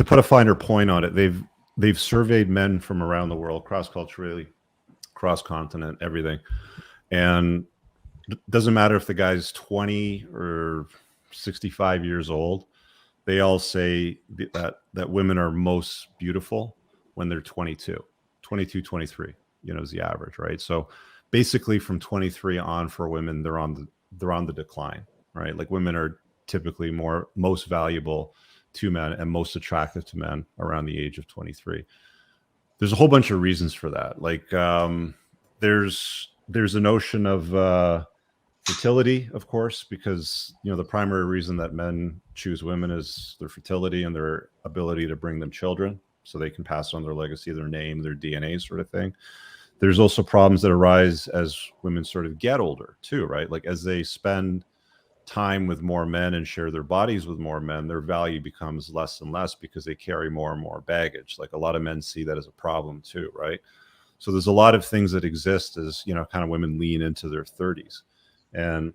to put a finer point on it, they've surveyed men from around the world, cross-culturally, cross-continent, everything. And it doesn't matter if the guy's 20 or 65 years old, they all say that women are most beautiful when they're 22, 23, is the average, right? So basically from 23 on for women, they're on the decline, right? Like women are typically most valuable to men and most attractive to men around the age of 23. There's a whole bunch of reasons for that. Like there's a notion of fertility, of course, because the primary reason that men choose women is their fertility and their ability to bring them children so they can pass on their legacy, their name, their DNA sort of thing. There's also problems that arise as women sort of get older too, right? Like as they spend time with more men and share their bodies with more men, their value becomes less and less because they carry more and more baggage. Like a lot of men see that as a problem too, right? So there's a lot of things that exist as kind of women lean into their 30s. And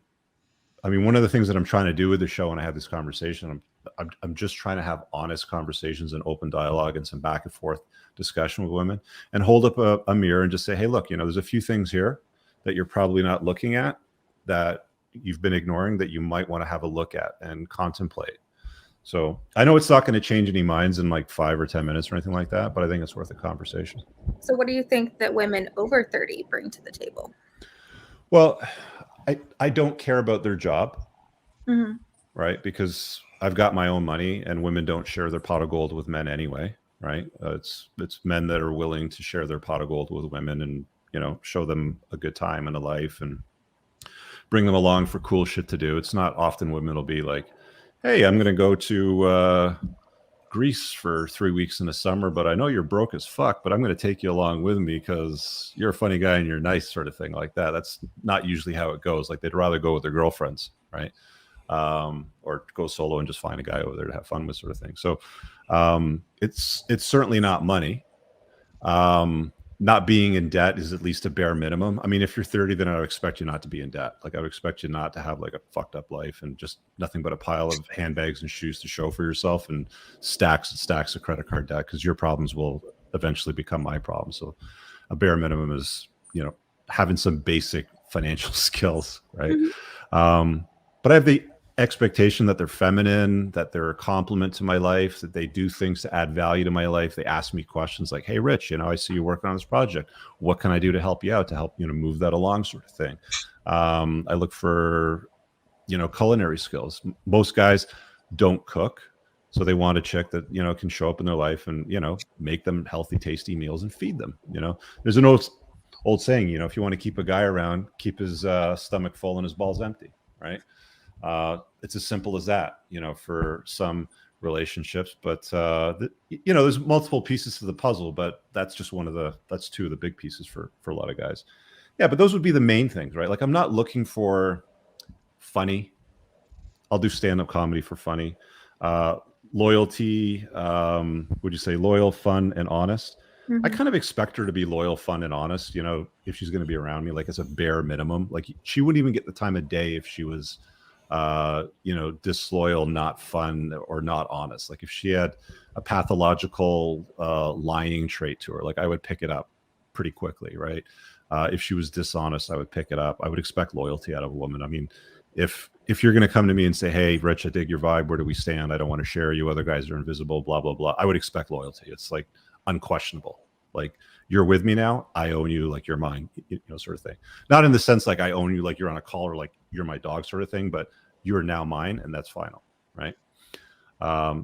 I mean, one of the things that I'm trying to do with the show, when I have this conversation, I'm just trying to have honest conversations and open dialogue and some back and forth discussion with women, and hold up a mirror and just say, hey, look, there's a few things here that you're probably not looking at, that you've been ignoring, that you might want to have a look at and contemplate. So I know it's not going to change any minds in like 5 or 10 minutes or anything like that, but I think it's worth a conversation. So what do you think that women over 30 bring to the table? Well, I don't care about their job, right? Because I've got my own money, and women don't share their pot of gold with men anyway, right? It's men that are willing to share their pot of gold with women and, show them a good time and a life and bring them along for cool shit to do. It's not often women will be like, hey, I'm going to go to Greece for 3 weeks in the summer, but I know you're broke as fuck, but I'm going to take you along with me because you're a funny guy and you're nice, sort of thing like that. That's not usually how it goes. Like they'd rather go with their girlfriends, right? Or go solo and just find a guy over there to have fun with, sort of thing. So it's certainly not money. Not being in debt is at least a bare minimum. I mean, if you're 30, then I would expect you not to be in debt. Like I would expect you not to have like a fucked up life and just nothing but a pile of handbags and shoes to show for yourself and stacks and stacks of credit card debt, because your problems will eventually become my problems. So a bare minimum is, having some basic financial skills, right? But I have the expectation that they're feminine, that they're a compliment to my life, that they do things to add value to my life. They ask me questions like, hey, Rich, I see you working on this project. What can I do to help you out, to help, move that along, sort of thing. I look for, culinary skills. Most guys don't cook. So they want a chick that, can show up in their life and, make them healthy, tasty meals and feed them. There's an old saying, if you want to keep a guy around, keep his stomach full and his balls empty, right? It's as simple as that, for some relationships, but there's multiple pieces to the puzzle, but that's just that's two of the big pieces for a lot of guys. Yeah. But those would be the main things, right? Like I'm not looking for funny. I'll do stand-up comedy for funny. Loyalty. Would you say loyal, fun, and honest? I kind of expect her to be loyal, fun, and honest, if she's going to be around me, like as a bare minimum. Like she wouldn't even get the time of day if she was disloyal, not fun, or not honest. Like if she had a pathological lying trait to her, like I would pick it up pretty quickly, right? If she was dishonest, I would pick it up. I would expect loyalty out of a woman. I mean, if you're going to come to me and say, hey, Rich, I dig your vibe, where do we stand? I don't want to share you. Other guys are invisible, blah, blah, blah. I would expect loyalty. It's like unquestionable. Like you're with me now, I own you, like you're mine, sort of thing. Not in the sense like I own you, like you're on a call, or like you're my dog, sort of thing, but you are now mine, and that's final, right?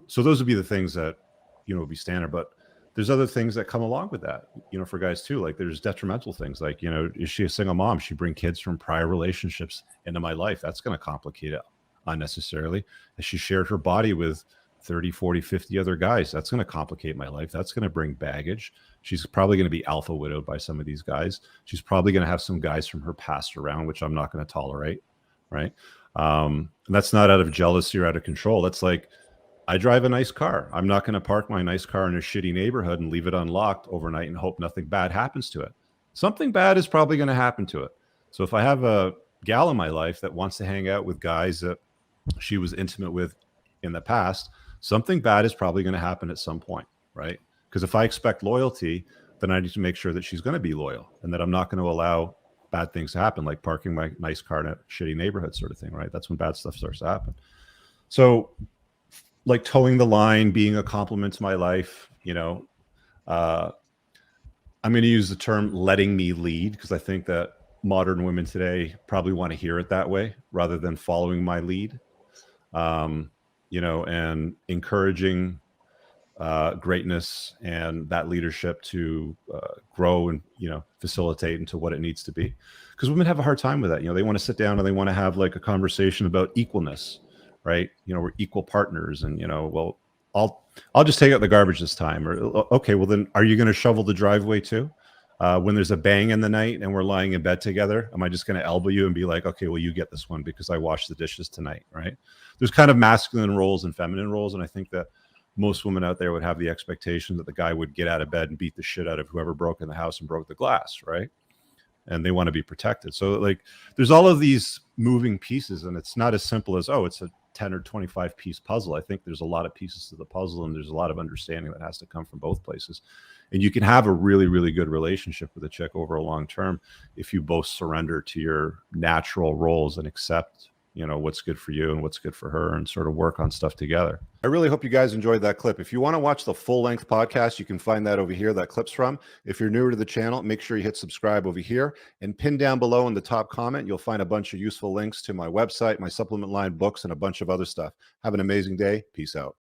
So those would be the things that would be standard. But there's other things that come along with that, for guys too. Like there's detrimental things, like is she a single mom? She bring kids from prior relationships into my life. That's going to complicate it unnecessarily. As she shared her body with 30, 40, 50 other guys, that's going to complicate my life. That's going to bring baggage. She's probably going to be alpha widowed by some of these guys. She's probably going to have some guys from her past around, which I'm not going to tolerate, right? And that's not out of jealousy or out of control. That's like, I drive a nice car. I'm not going to park my nice car in a shitty neighborhood and leave it unlocked overnight and hope nothing bad happens to it. Something bad is probably going to happen to it. So if I have a gal in my life that wants to hang out with guys that she was intimate with in the past, something bad is probably going to happen at some point, right? Because if I expect loyalty, then I need to make sure that she's going to be loyal and that I'm not going to allow bad things to happen, like parking my nice car in a shitty neighborhood sort of thing, right? That's when bad stuff starts to happen. So like towing the line, being a compliment to my life, you know, I'm going to use the term letting me lead, because I think that modern women today probably want to hear it that way rather than following my lead, you know, and encouraging greatness and that leadership to grow and, you know, facilitate into what it needs to be. Because women have a hard time with that. You know, they want to sit down and they want to have like a conversation about equalness, right? You know, we're equal partners, and, you know, well, I'll just take out the garbage this time. Or, okay, well then, are you going to shovel the driveway too? When there's a bang in the night and we're lying in bed together, am I just going to elbow you and be like, okay, well, you get this one because I washed the dishes tonight, right? There's kind of masculine roles and feminine roles, and I think that most women out there would have the expectation that the guy would get out of bed and beat the shit out of whoever broke in the house and broke the glass, right? And they want to be protected. So like there's all of these moving pieces, and it's not as simple as, oh, it's a 10 or 25 piece puzzle. I think there's a lot of pieces to the puzzle, and there's a lot of understanding that has to come from both places. And you can have a really, really good relationship with a chick over a long term if you both surrender to your natural roles and accept, you know, what's good for you and what's good for her, and sort of work on stuff together. I really hope you guys enjoyed that clip. If you want to watch the full length podcast, you can find that over here, that clip's from. If you're newer to the channel, make sure you hit subscribe over here, and pin down below in the top comment, you'll find a bunch of useful links to my website, my supplement line, books, and a bunch of other stuff. Have an amazing day. Peace out.